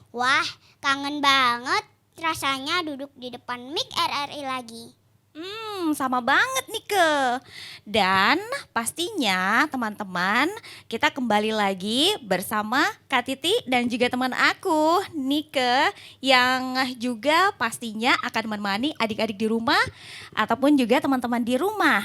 Wah, kangen banget rasanya duduk di depan mic RRI lagi. Sama banget nih ke. Dan pastinya teman-teman kita kembali lagi bersama Kak Titi dan juga teman aku Nike yang juga pastinya akan menemani adik-adik di rumah ataupun juga teman-teman di rumah.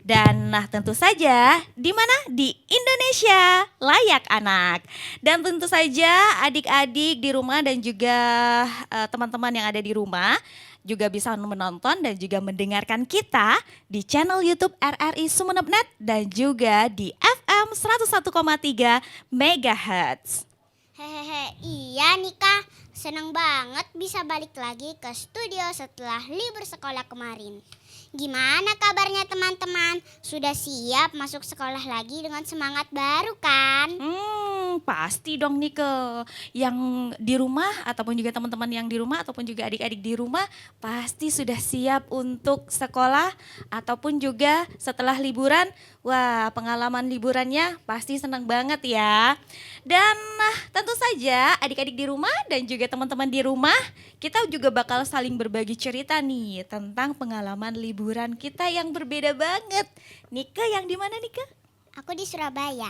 Dan tentu saja di mana? Di Indonesia Layak Anak. Dan tentu saja adik-adik di rumah dan juga teman-teman yang ada di rumah juga bisa menonton dan juga mendengarkan kita di channel YouTube RRI Sumeneb.net dan juga di FM 101,3 MHz. Hehehe, iya Nika, seneng banget bisa balik lagi ke studio setelah libur sekolah kemarin. Gimana kabarnya teman-teman? Sudah siap masuk sekolah lagi dengan semangat baru kan? Pasti dong Nike. Yang di rumah ataupun juga teman-teman yang di rumah ataupun juga adik-adik di rumah pasti sudah siap untuk sekolah ataupun juga setelah liburan. Wah, pengalaman liburannya pasti senang banget ya. Dan tentu saja adik-adik di rumah dan juga teman-teman di rumah kita juga bakal saling berbagi cerita nih tentang pengalaman liburan kita yang berbeda banget. Nike yang di mana Nike? Aku di Surabaya.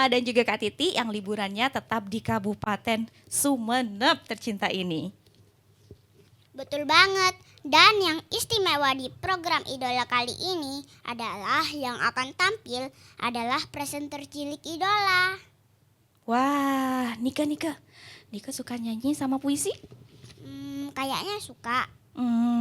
Dan juga Kak Titi yang liburannya tetap di Kabupaten Sumeneb tercinta ini. Betul banget. Dan yang istimewa di program Idola kali ini adalah yang akan tampil adalah presenter cilik Idola. Wah, Nika suka nyanyi sama puisi? Kayaknya suka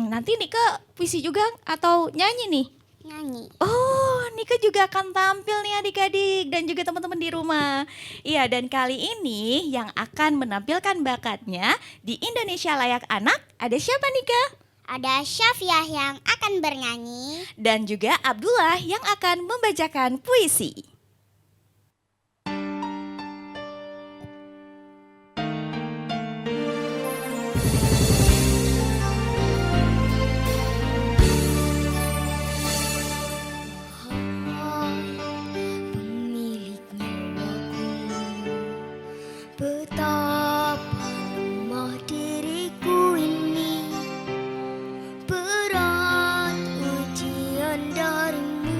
Nanti Nika puisi juga atau nyanyi nih? nyanyi. Oh, Nika juga akan tampil nih adik-adik dan juga teman-teman di rumah. Iya, dan kali ini yang akan menampilkan bakatnya di Indonesia Layak Anak ada siapa Nika? Ada Syafiah yang akan bernyanyi. Dan juga Abdullah yang akan membacakan puisi. Betapa lemah diriku ini, berat ujian darimu.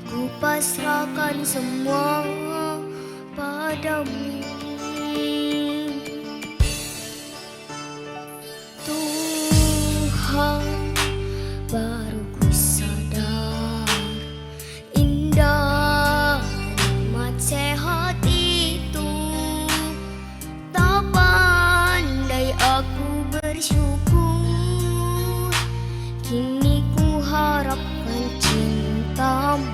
Ku pasrahkan semua padamu. Tuhan, baru ku sadar indah nikmat sehat itu. Tak pandai aku bersyukur, kini ku harapkan cintamu.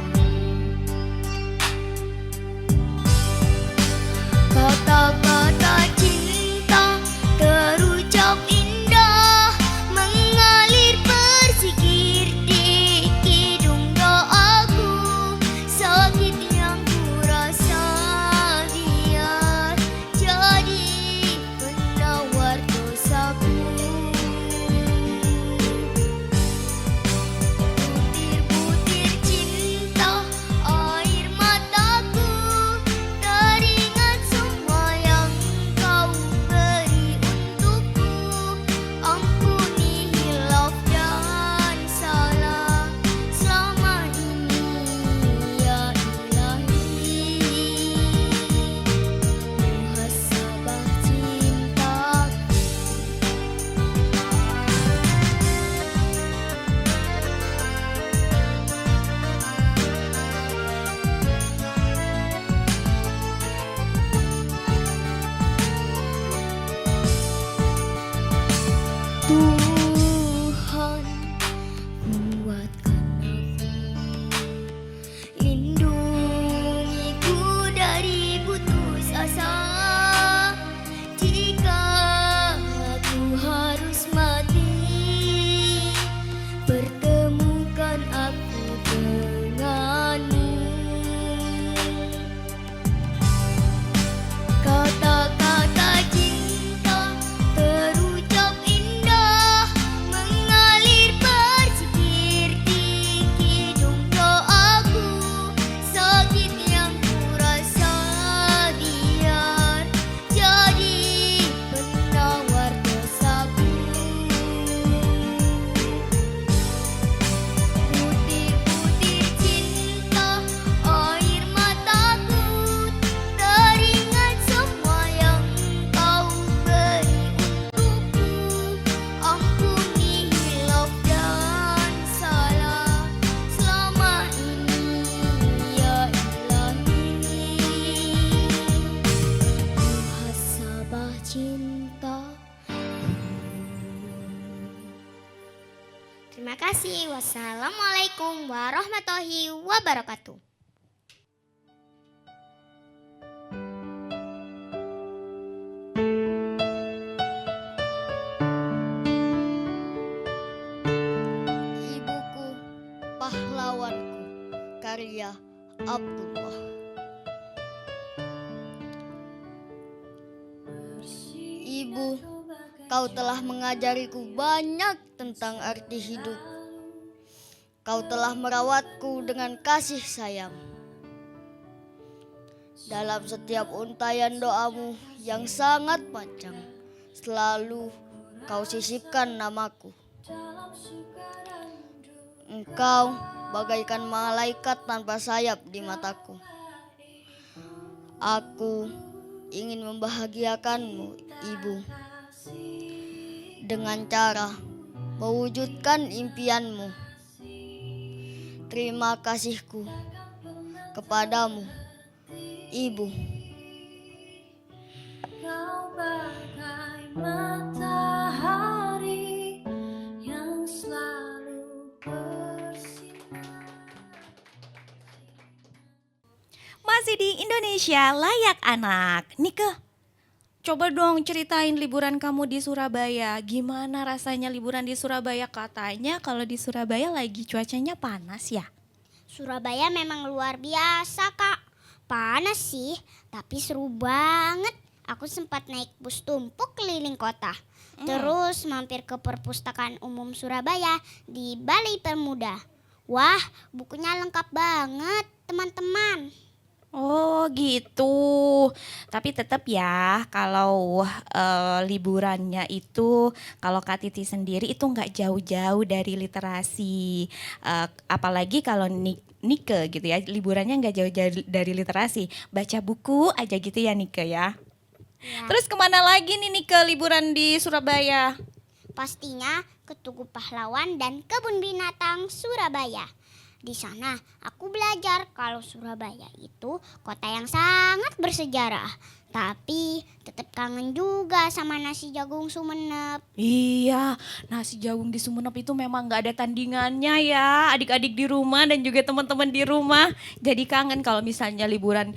cinta. Terima kasih. Wassalamualaikum warahmatullahi wabarakatuh. Ibuku, pahlawanku, karya Abdullah. Ibu, kau telah mengajariku banyak tentang arti hidup. Kau telah merawatku dengan kasih sayang. Dalam setiap untayan doamu yang sangat panjang, selalu kau sisipkan namaku. Engkau bagaikan malaikat tanpa sayap di mataku. Aku ingin membahagiakanmu, Ibu, dengan cara mewujudkan impianmu. Terima kasihku kepadamu, Ibu. Kau bagai matahari yang selalu bersinar. Masih di Indonesia Layak Anak. Nike, coba dong ceritain liburan kamu di Surabaya. Gimana rasanya liburan di Surabaya? Katanya kalau di Surabaya lagi cuacanya panas ya? Surabaya memang luar biasa, Kak. Panas sih, tapi seru banget. Aku sempat naik bus tumpuk keliling kota. Terus mampir ke Perpustakaan Umum Surabaya di Balai Pemuda. Wah, bukunya lengkap banget, teman-teman. Oh gitu. Tapi tetap ya kalau liburannya itu kalau Kak Titi sendiri itu nggak jauh-jauh dari literasi. Apalagi kalau Nike gitu ya, liburannya nggak jauh-jauh dari literasi. Baca buku aja gitu ya Nike ya. Ya, Terus kemana lagi nih Nike liburan di Surabaya? pastinya ke Tugu Pahlawan dan Kebun Binatang Surabaya. Di sana aku belajar kalau Surabaya itu kota yang sangat bersejarah. Tapi tetap kangen juga sama nasi jagung Sumenep. Iya, nasi jagung di Sumenep itu memang nggak ada tandingannya ya, adik-adik di rumah dan juga teman-teman di rumah. Jadi kangen kalau misalnya liburan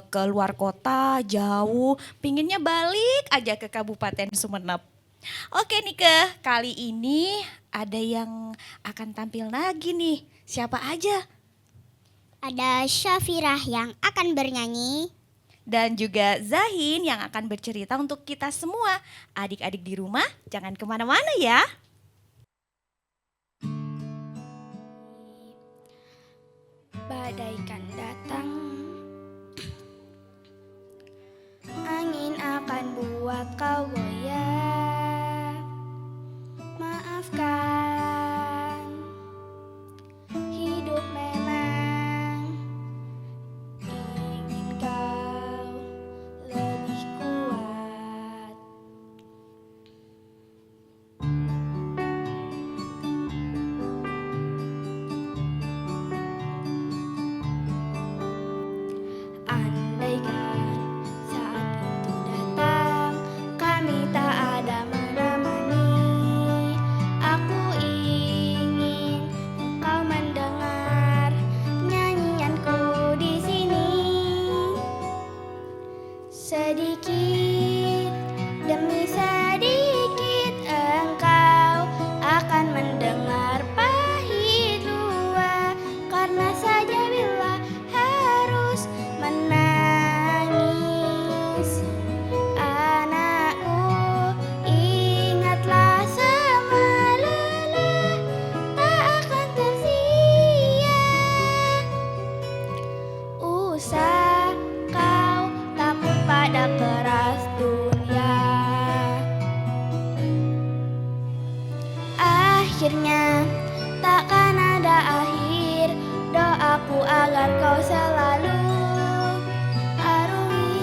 ke luar kota jauh, pinginnya balik aja ke Kabupaten Sumenep. Oke Nike, kali ini ada yang akan tampil lagi nih. Siapa aja? Ada Syafirah yang akan bernyanyi. Dan juga Zahin yang akan bercerita untuk kita semua. Adik-adik di rumah jangan kemana-mana ya. Badaikan datang, angin akan buat kau goyah. Maafkan, hidup memang ingin kau lebih kuat. Andaikan saat itu datang, kami tak ada menemani. Aku ingin kau mendengar nyanyianku di sini. Sedikit demi sedikit engkau akan mendengar pahit dua, karena saja bila harus menangis. Anakku, ingatlah semua lelah tak akan tersia. Usah kau takut pada keras dunia. Akhirnya takkan ada akhir. Doaku agar kau selalu arungi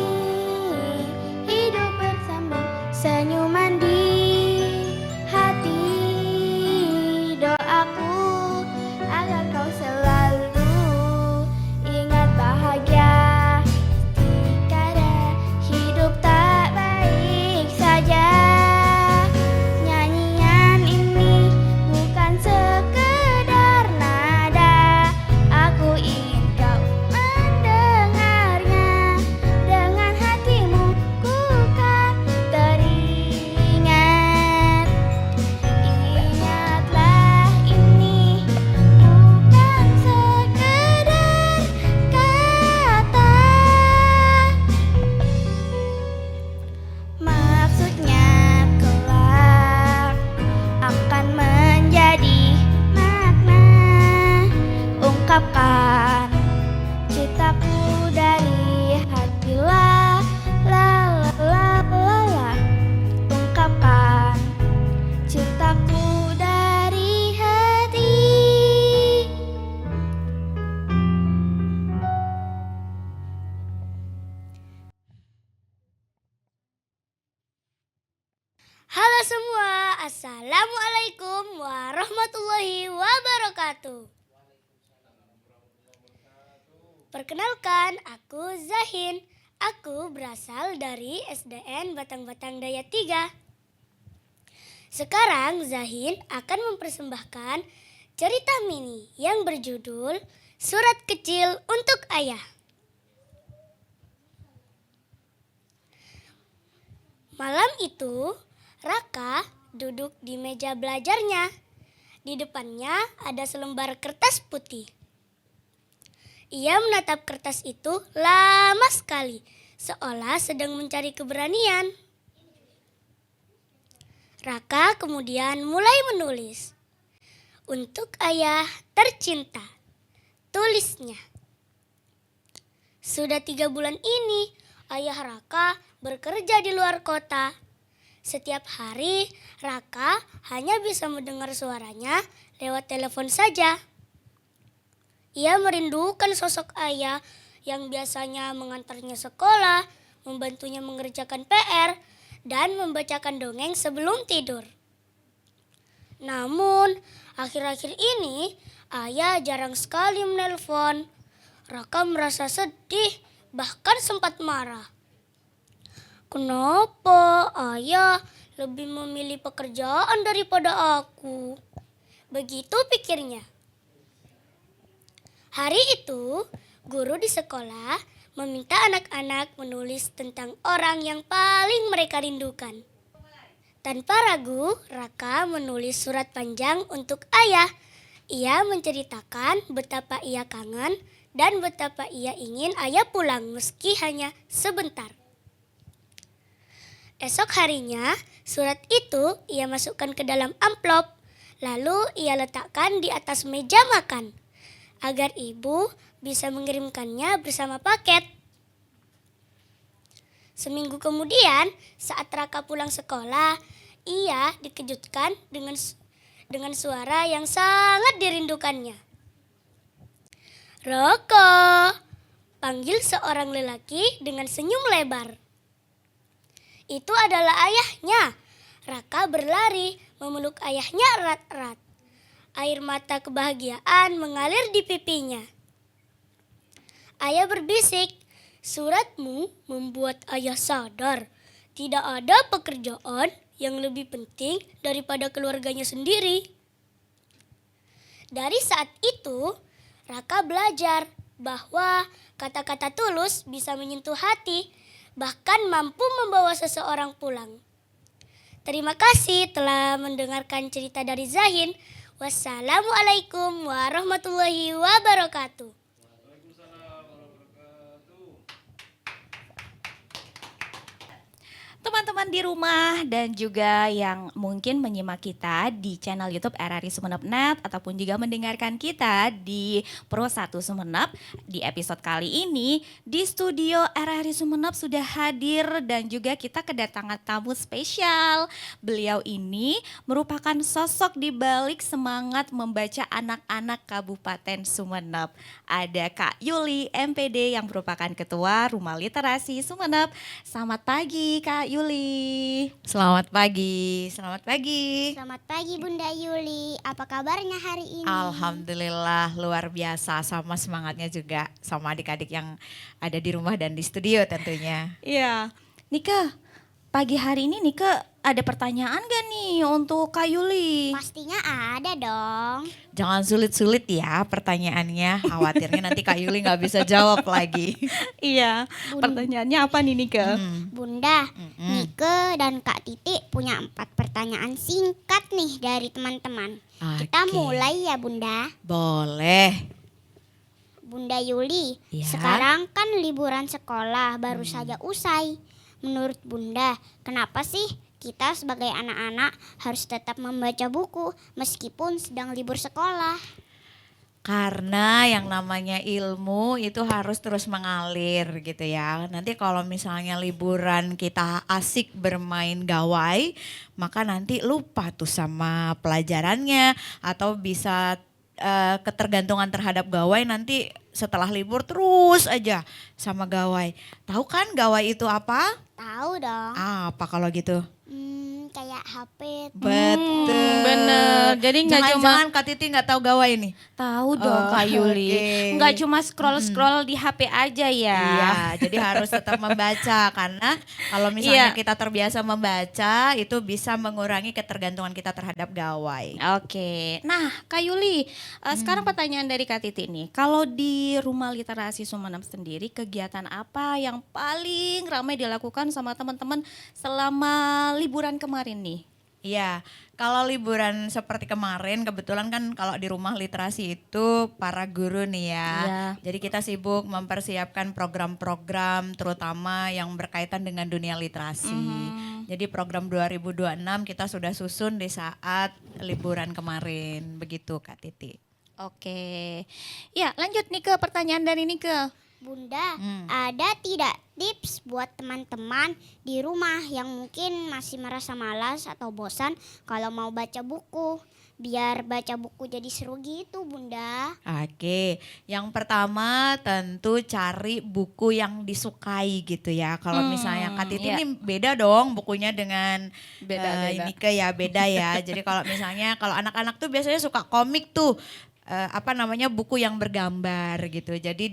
hidup bersambung, senyuman di hati. Doaku agar kau selalu ingat bahagia. Jika hidup tak baik, Halo semua, Assalamualaikum warahmatullahi wabarakatuh. Perkenalkan, aku Zahin. Aku berasal dari SDN Batang-Batang Daya 3. Sekarang Zahin akan mempersembahkan cerita mini yang berjudul Surat Kecil untuk Ayah. Malam itu, Raka duduk di meja belajarnya. Di depannya ada selembar kertas putih. Ia menatap kertas itu lama sekali, seolah sedang mencari keberanian. Raka kemudian mulai menulis. Untuk ayah tercinta, tulisnya. Sudah 3 bulan ini, ayah Raka bekerja di luar kota. Setiap hari, Raka hanya bisa mendengar suaranya lewat telepon saja. Ia merindukan sosok ayah yang biasanya mengantarnya sekolah, membantunya mengerjakan PR, dan membacakan dongeng sebelum tidur. Namun, akhir-akhir ini ayah jarang sekali menelpon. Raka merasa sedih, bahkan sempat marah. Kenapa ayah lebih memilih pekerjaan daripada aku? Begitu pikirnya. Hari itu, guru di sekolah meminta anak-anak menulis tentang orang yang paling mereka rindukan. Tanpa ragu, Raka menulis surat panjang untuk ayah. Ia menceritakan betapa ia kangen dan betapa ia ingin ayah pulang meski hanya sebentar. Esok harinya, surat itu ia masukkan ke dalam amplop, lalu ia letakkan di atas meja makan, agar ibu bisa mengirimkannya bersama paket. Seminggu kemudian, saat Raka pulang sekolah, ia dikejutkan dengan suara yang sangat dirindukannya. Raka, panggil seorang lelaki dengan senyum lebar. Itu adalah ayahnya. Raka berlari memeluk ayahnya erat-erat. Air mata kebahagiaan mengalir di pipinya. Ayah berbisik, suratmu membuat ayah sadar tidak ada pekerjaan yang lebih penting daripada keluarganya sendiri. Dari saat itu, Raka belajar bahwa kata-kata tulus bisa menyentuh hati, bahkan mampu membawa seseorang pulang. Terima kasih telah mendengarkan cerita dari Zahin. Wassalamualaikum warahmatullahi wabarakatuh. Teman-teman di rumah dan juga yang mungkin menyimak kita di channel YouTube RRI Sumeneb Net ataupun juga mendengarkan kita di Pro 1 Sumeneb, di episode kali ini di studio RRI Sumeneb sudah hadir dan juga kita kedatangan tamu spesial. Beliau ini merupakan sosok di balik semangat membaca anak-anak Kabupaten Sumeneb. Ada Kak Yuli MPD yang merupakan Ketua Rumah Literasi Sumeneb. Selamat pagi Kak Yuli. Selamat pagi, selamat pagi. Selamat pagi Bunda Yuli, apa kabarnya hari ini? Alhamdulillah luar biasa, sama semangatnya juga sama adik-adik yang ada di rumah dan di studio tentunya. Iya, Nika, pagi hari ini Nika ada pertanyaan gak nih untuk Kak Yuli? Pastinya ada dong. Jangan sulit-sulit ya pertanyaannya, khawatirnya nanti Kak Yuli gak bisa jawab lagi. Iya, pertanyaannya apa nih Nika? Bunda, Nike dan Kak Titi punya 4 pertanyaan singkat nih dari teman-teman. Kita Oke. mulai ya Bunda. Boleh. Bunda Yuli, Ya. sekarang kan liburan sekolah baru saja usai. Menurut Bunda, kenapa sih kita sebagai anak-anak harus tetap membaca buku meskipun sedang libur sekolah? Karena yang namanya ilmu itu harus terus mengalir gitu ya. Nanti kalau misalnya liburan kita asik bermain gawai, maka nanti lupa tuh sama pelajarannya atau bisa ketergantungan terhadap gawai nanti setelah libur terus aja sama gawai. Tahu kan gawai itu apa? Tahu dong. Apa kalau gitu? Kayak Copet. Betul. Bener. Jadi nggak cuma Jangan-jangan Kak Titi nggak tahu gawai nih. tahu dong Oh, Kak Yuli. oke. Nggak cuma scroll-scroll di HP aja ya. Iya, jadi harus tetap membaca karena kalau misalnya Iya. kita terbiasa membaca itu bisa mengurangi ketergantungan kita terhadap gawai. Oke, nah Kak Yuli, sekarang pertanyaan dari Kak Titi nih. Kalau di Rumah Literasi Sumeneb sendiri, kegiatan apa yang paling ramai dilakukan sama teman-teman selama liburan kemarin nih? Iya, kalau liburan seperti kemarin kebetulan kan kalau di rumah literasi itu para guru nih ya. Iya. Jadi kita sibuk mempersiapkan program-program terutama yang berkaitan dengan dunia literasi. Jadi program 2026 kita sudah susun di saat liburan kemarin. Begitu Kak Titi. Oke, ya lanjut nih ke pertanyaan dari Nike. Bunda, ada tidak tips buat teman-teman di rumah yang mungkin masih merasa malas atau bosan kalau mau baca buku? Biar baca buku jadi seru gitu, Bunda. Oke, yang pertama tentu cari buku yang disukai gitu ya. Kalau misalnya Kak Titi iya. ini beda dong bukunya dengan Beda. ini ke ya beda ya. Jadi kalau misalnya kalau anak-anak tuh biasanya suka komik tuh buku yang bergambar gitu. Jadi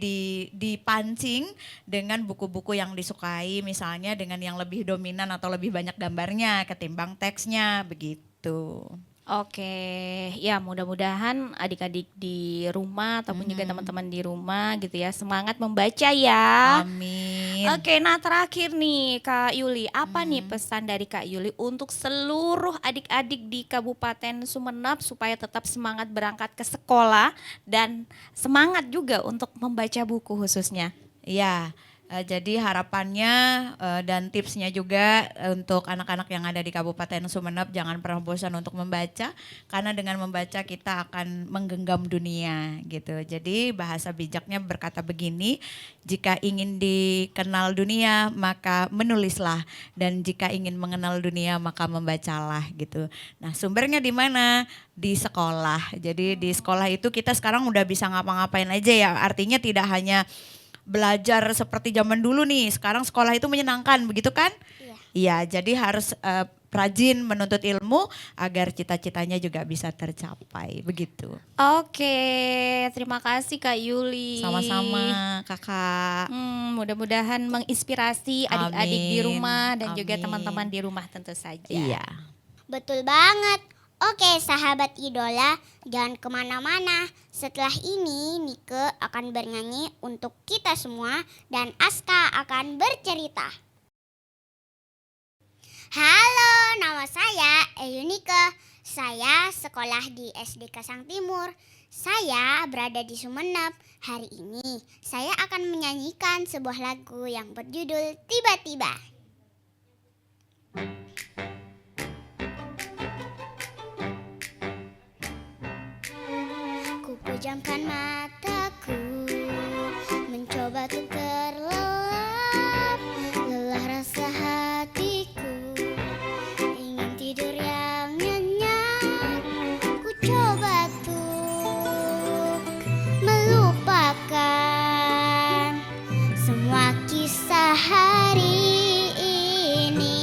dipancing dengan buku-buku yang disukai misalnya dengan yang lebih dominan atau lebih banyak gambarnya ketimbang teksnya begitu. Oke, ya mudah-mudahan adik-adik di rumah ataupun juga teman-teman di rumah gitu ya semangat membaca ya. Amin. Oke, nah terakhir nih Kak Yuli, apa nih pesan dari Kak Yuli untuk seluruh adik-adik di Kabupaten Sumeneb supaya tetap semangat berangkat ke sekolah dan semangat juga untuk membaca buku khususnya? Iya, jadi harapannya dan tipsnya juga untuk anak-anak yang ada di Kabupaten Sumeneb jangan pernah bosan untuk membaca karena dengan membaca kita akan menggenggam dunia gitu. Jadi bahasa bijaknya berkata begini, jika ingin dikenal dunia maka menulislah dan jika ingin mengenal dunia maka membacalah gitu. Nah sumbernya di mana? Di sekolah. Jadi di sekolah itu kita sekarang udah bisa ngapa-ngapain aja ya, artinya tidak hanya belajar seperti zaman dulu nih. Sekarang sekolah itu menyenangkan, begitu kan? Iya, jadi harus rajin menuntut ilmu agar cita-citanya juga bisa tercapai, begitu. Oke, terima kasih Kak Yuli. Sama-sama, Kakak. Mudah-mudahan menginspirasi adik-adik di Amin, rumah dan juga amin. teman-teman di rumah tentu saja. Iya. Betul banget. Oke, sahabat idola, jangan kemana-mana. Setelah ini, Nike akan bernyanyi untuk kita semua dan Aska akan bercerita. Halo, nama saya Eyunike. Saya sekolah di SD Kasang Timur. Saya berada di Sumeneb. Hari ini, saya akan menyanyikan sebuah lagu yang berjudul Tiba-Tiba. Pejamkan mataku, mencoba untuk terlelap, lelah rasa hatiku, ingin tidur yang nyenyak. Ku coba untuk melupakan semua kisah hari ini.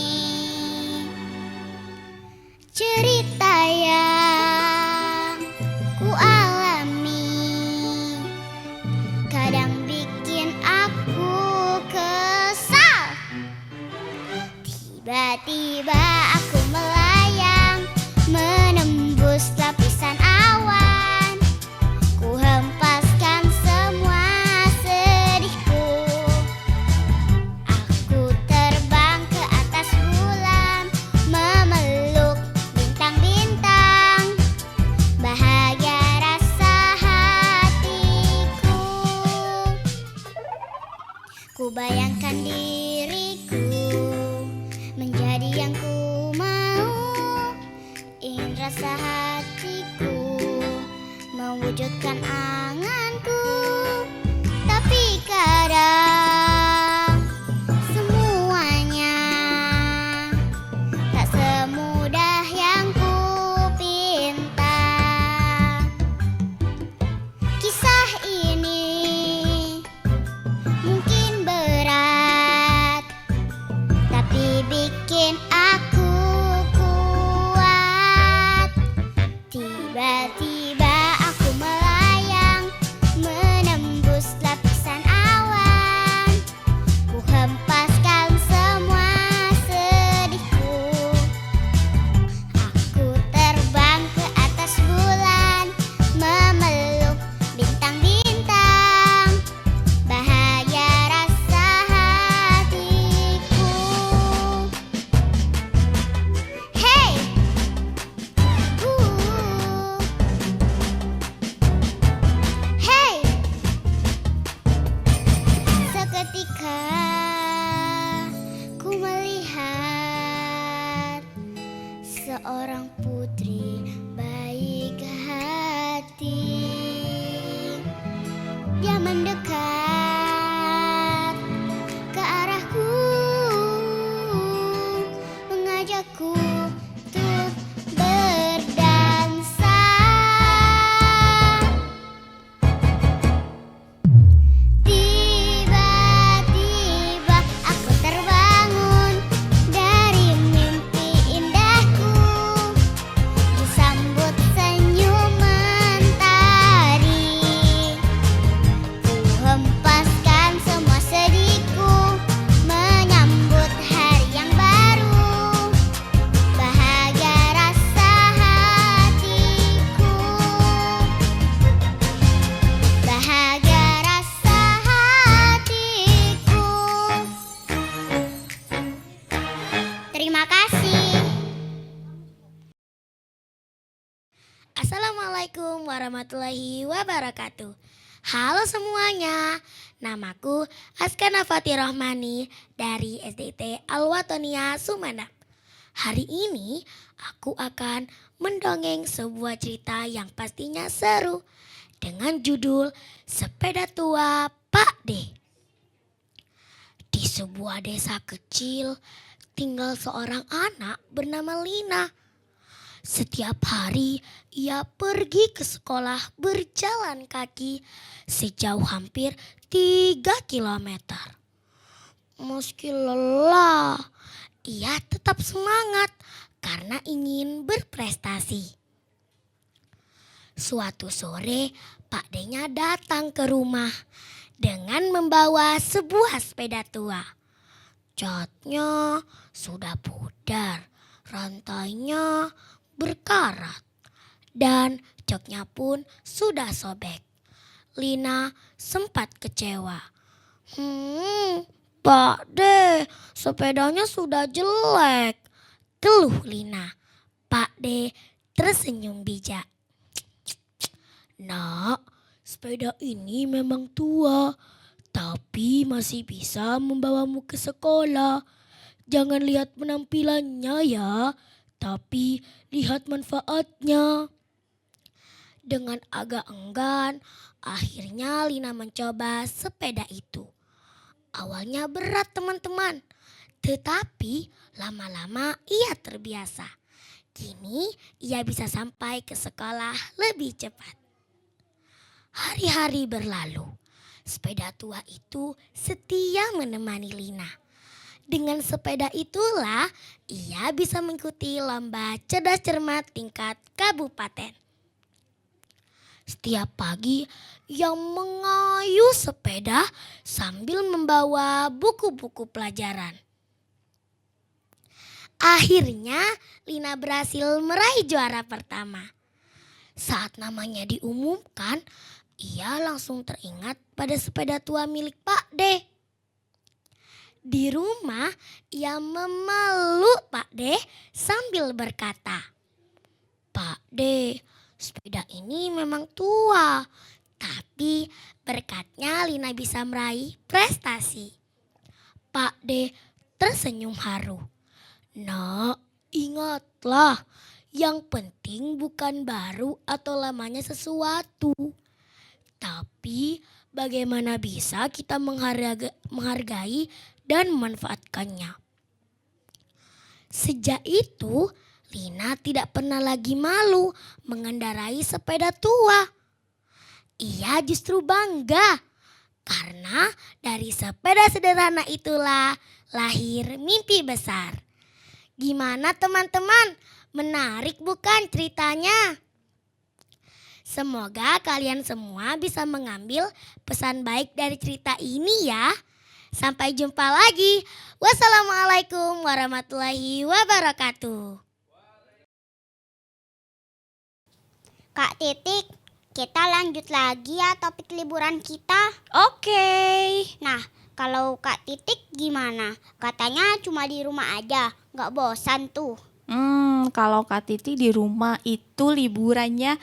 Cerita yang ku alami kadang bikin aku kesal. Tiba-tiba aku melayang menembus lapisan awan. Ku hempaskan semua sedihku. Aku terbang ke atas bulan, memeluk bintang-bintang. Bahagia rasa hatiku. Ku bayangkan diriku menjadi yang ku mau. seorang putri baik hati. Dia mendekat ke arahku, mengajakku untuk berdansa. Tiba-tiba aku terbangun dari mimpi indahku, disambut senyum mentari. Ku hempaskan semua sedihku, menyambut hari yang baru. Bahagia rasa hatiku, bahagia rasa hatiku. Terima kasih. Assalamualaikum warahmatullahi wabarakatuh. Halo semuanya, namaku Askana Fatih Rohmani dari SDIT Al-Watonia Sumedang. Hari ini aku akan mendongeng sebuah cerita yang pastinya seru dengan judul Sepeda Tua Pak D. Di sebuah desa kecil tinggal seorang anak bernama Lina. Setiap hari ia pergi ke sekolah berjalan kaki sejauh hampir 3 kilometer. Meski lelah, ia tetap semangat karena ingin berprestasi. Suatu sore, Pak D-nya datang ke rumah dengan membawa sebuah sepeda tua. Catnya sudah pudar, rantainya berkarat, dan joknya pun sudah sobek. Lina sempat kecewa. Pak D, sepedanya sudah jelek, keluh Lina. Pak D tersenyum bijak. Nak, sepeda ini memang tua, tapi masih bisa membawamu ke sekolah. Jangan lihat penampilannya ya, tapi lihat manfaatnya. Dengan agak enggan, akhirnya Lina mencoba sepeda itu. Awalnya berat teman-teman, tetapi lama-lama ia terbiasa. Kini ia bisa sampai ke sekolah lebih cepat. Hari-hari berlalu, sepeda tua itu setia menemani Lina. Dengan sepeda itulah ia bisa mengikuti lomba cerdas cermat tingkat kabupaten. Setiap pagi ia mengayuh sepeda sambil membawa buku-buku pelajaran. Akhirnya Lina berhasil meraih juara pertama. Saat namanya diumumkan, ia langsung teringat pada sepeda tua milik Pak D. Di rumah, ia memeluk Pak D sambil berkata, Pak D, sepeda ini memang tua, tapi berkatnya Lina bisa meraih prestasi. Pak D tersenyum haru. Nak, ingatlah, yang penting bukan baru atau lamanya sesuatu, tapi bagaimana bisa kita menghargai dan memanfaatkannya. Sejak itu, Lina tidak pernah lagi malu mengendarai sepeda tua. Ia justru bangga karena dari sepeda sederhana itulah lahir mimpi besar. Gimana teman-teman? Menarik bukan ceritanya? Semoga kalian semua bisa mengambil pesan baik dari cerita ini ya. Sampai jumpa lagi. Wassalamualaikum warahmatullahi wabarakatuh. Kak Titik, kita lanjut lagi ya topik liburan kita. Oke. Nah, kalau Kak Titik gimana? Katanya cuma di rumah aja, nggak bosan tuh. Kalau Kak Titi di rumah itu liburannya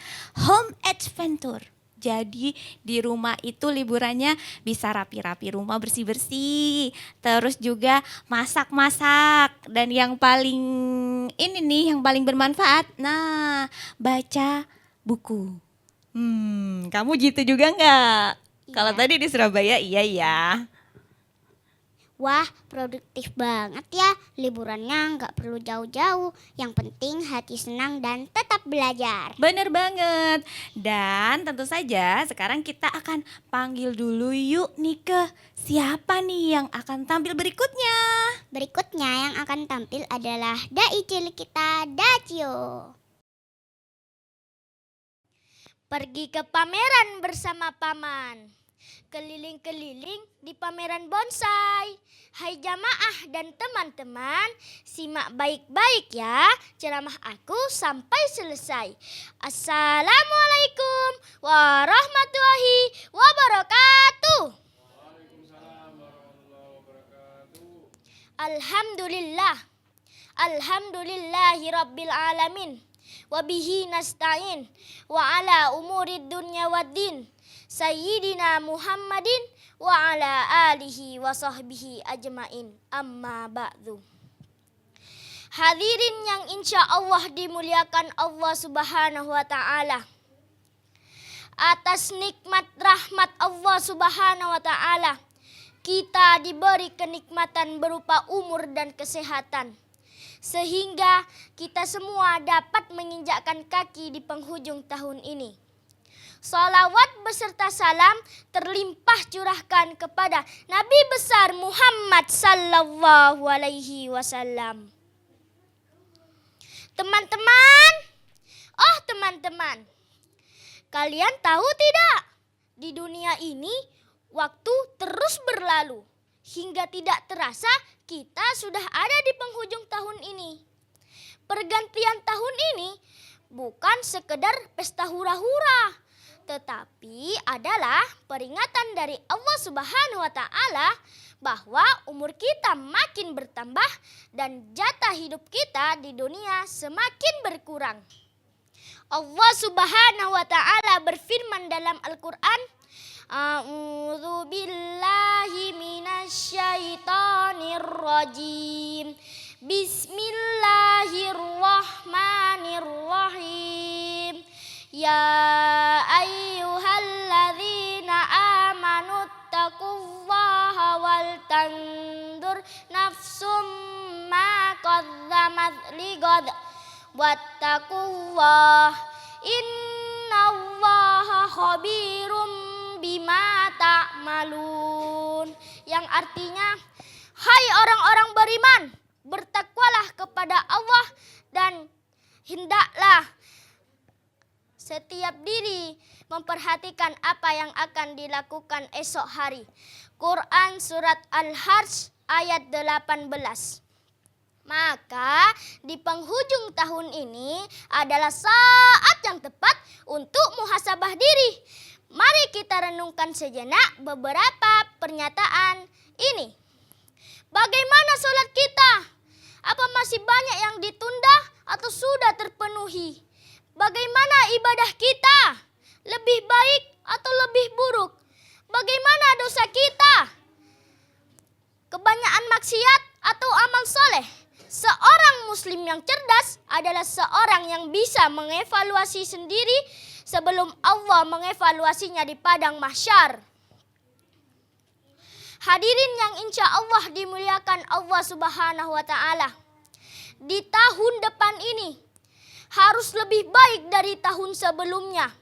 home adventure. Jadi di rumah itu liburannya bisa rapi-rapi rumah, bersih-bersih. Terus juga masak-masak. Dan yang paling ini nih yang paling bermanfaat. Nah, baca buku. Kamu gitu juga nggak? Kalau tadi di Surabaya iya ya. Wah, produktif banget ya. Liburannya nggak perlu jauh-jauh. Yang penting hati senang dan tetap belajar. Bener banget. Dan tentu saja sekarang kita akan panggil dulu yuk Nike. Siapa nih yang akan tampil berikutnya? Berikutnya yang akan tampil adalah dai cilik kita, Dacio. Pergi ke pameran bersama paman. Keliling-keliling di pameran bonsai. Hai jamaah dan teman-teman, simak baik-baik ya ceramah aku sampai selesai. Assalamualaikum warahmatullahi wabarakatuh. Alhamdulillah. Alhamdulillahi rabbil alamin. Wabihi nasta'in wa ala umurid dunya waddin. Sayyidina Muhammadin wa ala alihi wa sahbihi ajmain. Amma ba'du. Hadirin yang insya Allah dimuliakan Allah Subhanahu wa ta'ala. Atas nikmat rahmat Allah Subhanahu wa ta'ala, kita diberi kenikmatan berupa umur dan kesehatan. Sehingga kita semua dapat menginjakkan kaki di penghujung tahun ini. Salawat beserta salam terlimpah curahkan kepada Nabi besar Muhammad sallallahu alaihi wasallam. Teman-teman, kalian tahu tidak? Di dunia ini waktu terus berlalu. Hingga tidak terasa kita sudah ada di penghujung tahun ini. Pergantian tahun ini bukan sekedar pesta hura-hura, tetapi adalah peringatan dari Allah Subhanahu wa ta'ala bahwa umur kita makin bertambah dan jatah hidup kita di dunia semakin berkurang. Allah Subhanahu wa ta'ala berfirman dalam Al-Quran, A'udzu billahi minasyaitonir rajim. Bismillahirrahmanirrahim. Ya ayyuhalladzina amanu taqullaha wal tandur nafsum ma qaddamat ligad wattaqullah innallaha khabirum bima ta'malun. Yang artinya, hai orang-orang beriman, bertakwalah kepada Allah dan hendaklah setiap diri memperhatikan apa yang akan dilakukan esok hari. Quran surat Al-Hajj ayat 18. Maka di penghujung tahun ini adalah saat yang tepat untuk muhasabah diri. Mari kita renungkan sejenak beberapa pernyataan ini. Bagaimana sholat kita? Apa masih banyak yang ditunda atau sudah terpenuhi? Bagaimana ibadah kita? Lebih baik atau lebih buruk? Bagaimana dosa kita? Kebanyakan maksiat atau amal soleh? Seorang muslim yang cerdas adalah seorang yang bisa mengevaluasi sendiri sebelum Allah mengevaluasinya di padang mahsyar. Hadirin yang insya Allah dimuliakan Allah Subhanahu wa ta'ala. Di tahun depan ini harus lebih baik dari tahun sebelumnya.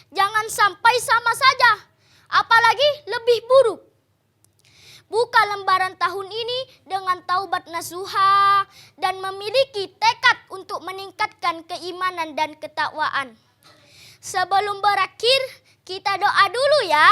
Jangan sampai sama saja, apalagi lebih buruk. Buka lembaran tahun ini dengan taubat nasuha dan memiliki tekad untuk meningkatkan keimanan dan ketakwaan. Sebelum berakhir, kita doa dulu ya.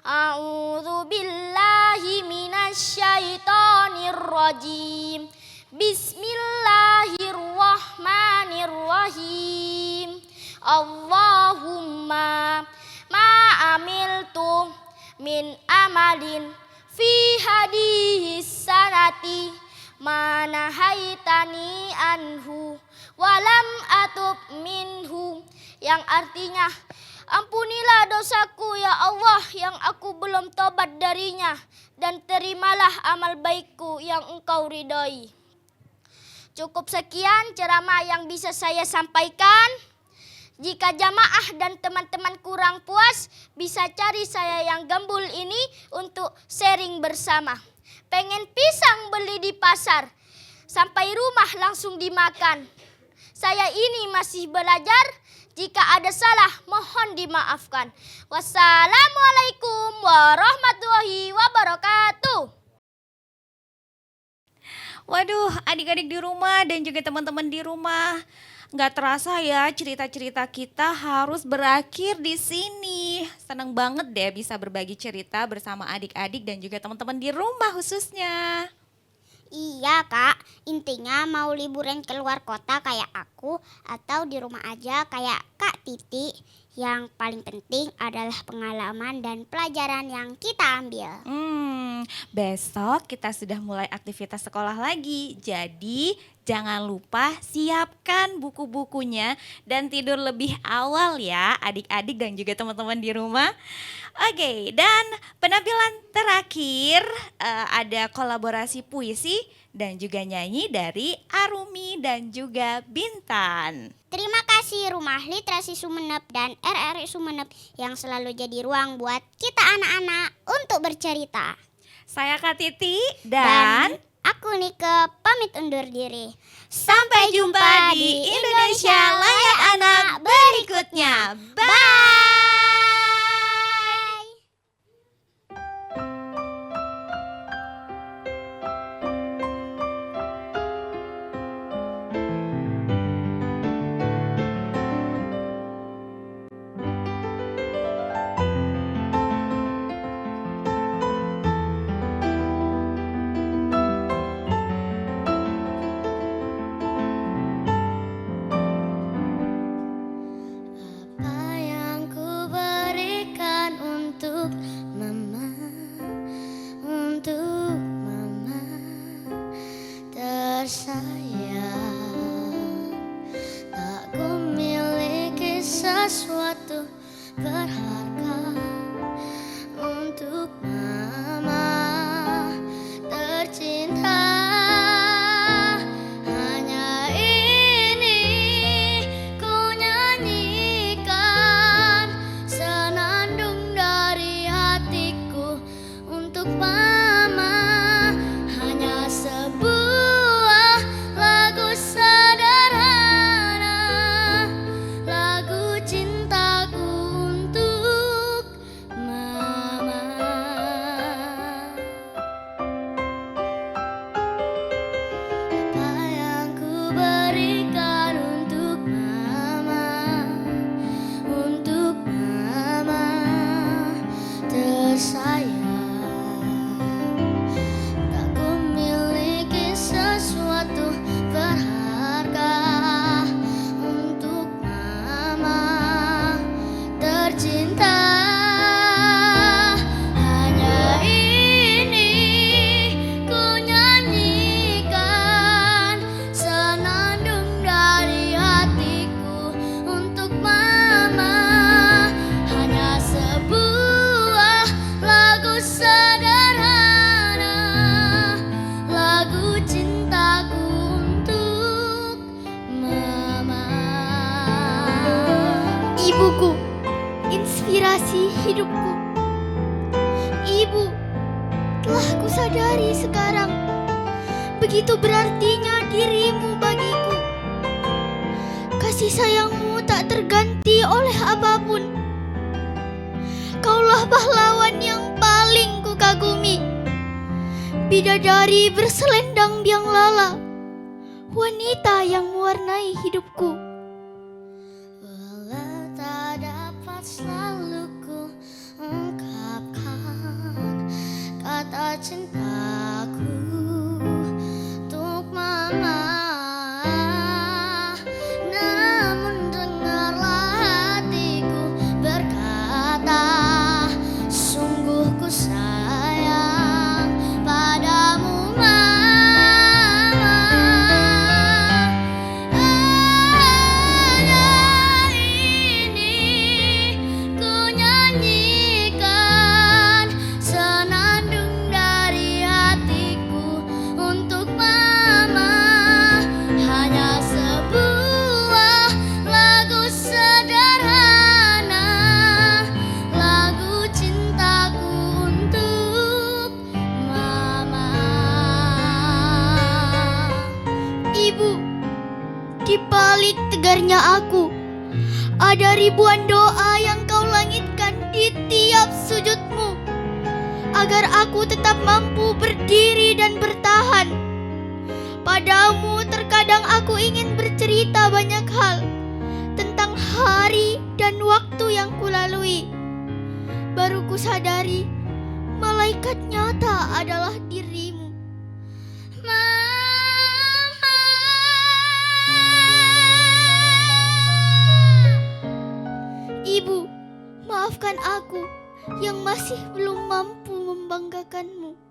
A'udzu billahi minasyaitonir rajim. Bismillahirrahmanirrahim. Allahumma ma'amiltu min amalin fi hadhihi sanati manahaitani anhu walam atub minhu. Yang artinya, ampunilah dosaku ya Allah yang aku belum tobat darinya, dan terimalah amal baikku yang engkau ridhoi. Cukup sekian ceramah yang bisa saya sampaikan. Jika jamaah dan teman-teman kurang puas, bisa cari saya yang gembul ini untuk sharing bersama. Pengen pisang beli di pasar, sampai rumah langsung dimakan. Saya ini masih belajar, jika ada salah mohon dimaafkan. Wassalamualaikum warahmatullahi wabarakatuh. Waduh, adik-adik di rumah dan juga teman-teman di rumah. Nggak terasa ya cerita-cerita kita harus berakhir di sini. Senang banget deh bisa berbagi cerita bersama adik-adik dan juga teman-teman di rumah khususnya. Iya kak, intinya mau liburan keluar kota kayak aku atau di rumah aja kayak Kak Titi. Yang paling penting adalah pengalaman dan pelajaran yang kita ambil. Besok kita sudah mulai aktivitas sekolah lagi. Jadi jangan lupa siapkan buku-bukunya dan tidur lebih awal ya adik-adik dan juga teman-teman di rumah. Oke, dan penampilan terakhir ada kolaborasi puisi dan juga nyanyi dari Arumi dan juga Bintan. Terima kasih Rumah Literasi Sumeneb dan RRI Sumeneb yang selalu jadi ruang buat kita anak-anak untuk bercerita. Saya Kak Titi dan aku Nike pamit undur diri. sampai jumpa di Indonesia Layak Anak berikutnya. Bye! Apa yang ku berikan untuk mama tersayang. Tak ku miliki sesuatu berharga untuk mama tercinta. Hanya ini ku nyanyikan senandung dari hatiku untuk mama. Hanya sebuah lagu sederhana, lagu cintaku untuk mama. Apa yang ku berikan untuk mama tersayang. Tak ku miliki sesuatu berharga untuk mama tercinta. Hanya ini ku nyanyikan senandung dari hatiku untuk mama. Hanya sebuah lagu sederhana, lagu cintaku untuk mama. Ibuku, inspirasi hidupku. Ibu, telah kusadari sekarang begitu berartinya dirimu bagiku. Kasih sayangmu tak terganti oleh apapun. Kaulah pahlawan yang paling kukagumi. Bidadari berselendang biang lala, wanita yang mewarnai hidupku. Walau tak dapat selalu ku ungkapkan kata cintaku untuk mama, namun dengarlah hatiku berkata, sungguh ku sayang padamu mama. Di balik tegarnya aku, ada ribuan doa yang kau langitkan di tiap sujudmu, agar aku tetap mampu berdiri dan bertahan. Padamu terkadang aku ingin bercerita banyak hal tentang hari dan waktu yang kulalui. Baru kusadari, malaikat nyata adalah dirimu. Ibu, maafkan aku yang masih belum mampu membanggakanmu.